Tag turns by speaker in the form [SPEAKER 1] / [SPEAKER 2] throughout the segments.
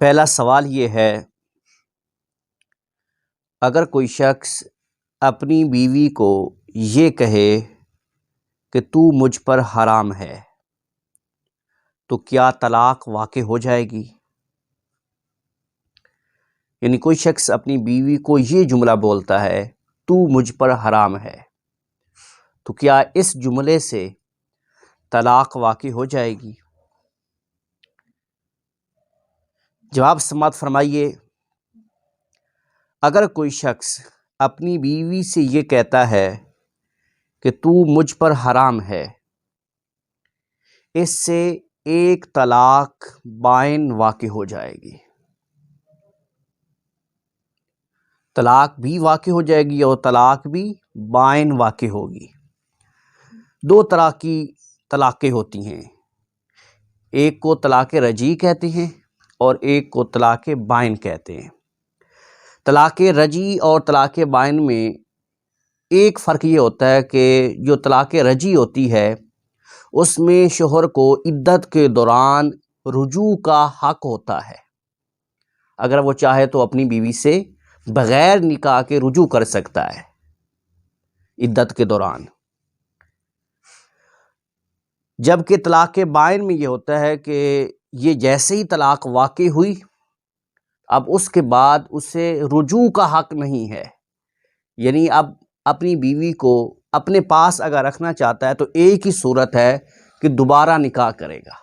[SPEAKER 1] پہلا سوال یہ ہے، اگر کوئی شخص اپنی بیوی کو یہ کہے کہ تو مجھ پر حرام ہے تو کیا طلاق واقع ہو جائے گی؟ یعنی کوئی شخص اپنی بیوی کو یہ جملہ بولتا ہے تو مجھ پر حرام ہے، تو کیا اس جملے سے طلاق واقع ہو جائے گی؟ جواب سماعت فرمائیے، اگر کوئی شخص اپنی بیوی سے یہ کہتا ہے کہ تو مجھ پر حرام ہے، اس سے ایک طلاق بائن واقع ہو جائے گی، طلاق بھی واقع ہو جائے گی اور طلاق بھی بائن واقع ہوگی۔ دو طرح کی طلاقیں ہوتی ہیں، ایک کو طلاق رجعی کہتے ہیں اور ایک کو طلاق بائن کہتے ہیں۔ طلاق رجعی اور طلاق بائن میں ایک فرق یہ ہوتا ہے کہ جو طلاق رجعی ہوتی ہے اس میں شوہر کو عدت کے دوران رجوع کا حق ہوتا ہے، اگر وہ چاہے تو اپنی بیوی سے بغیر نکاح کے رجوع کر سکتا ہے عدت کے دوران۔ جبکہ طلاق بائن میں یہ ہوتا ہے کہ یہ جیسے ہی طلاق واقع ہوئی اب اس کے بعد اسے رجوع کا حق نہیں ہے، یعنی اب اپنی بیوی کو اپنے پاس اگر رکھنا چاہتا ہے تو ایک ہی صورت ہے کہ دوبارہ نکاح کرے گا۔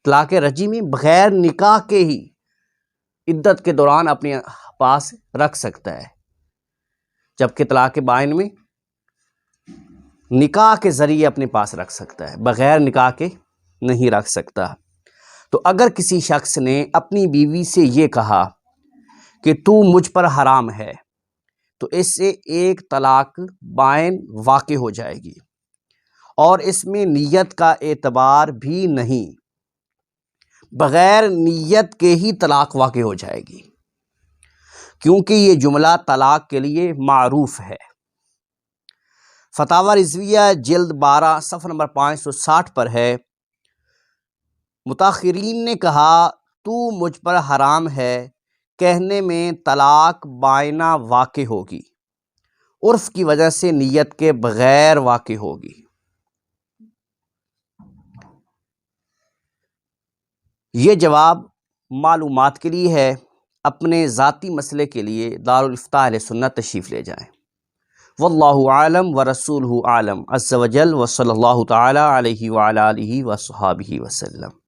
[SPEAKER 1] طلاق رجعی میں بغیر نکاح کے ہی عدت کے دوران اپنے پاس رکھ سکتا ہے، جبکہ طلاق بائن میں نکاح کے ذریعے اپنے پاس رکھ سکتا ہے، بغیر نکاح کے نہیں رکھ سکتا۔ تو اگر کسی شخص نے اپنی بیوی سے یہ کہا کہ تو مجھ پر حرام ہے تو اس سے ایک طلاق بائن واقع ہو جائے گی اور اس میں نیت کا اعتبار بھی نہیں، بغیر نیت کے ہی طلاق واقع ہو جائے گی، کیونکہ یہ جملہ طلاق کے لیے معروف ہے۔ فتاوی رضویہ جلد 12 صفحہ نمبر 560 پر ہے، متاخرین نے کہا تو مجھ پر حرام ہے کہنے میں طلاق بائنہ واقع ہوگی، عرف کی وجہ سے نیت کے بغیر واقع ہوگی۔ یہ جواب معلومات کے لیے ہے، اپنے ذاتی مسئلے کے لیے دارالافتاء اہل سنت تشریف لے جائیں۔ واللہ عالم ورسولہ عالم عز وجل، وصلی اللہ تعالی علیہ وعلی آلہ وصحبہ وسلم۔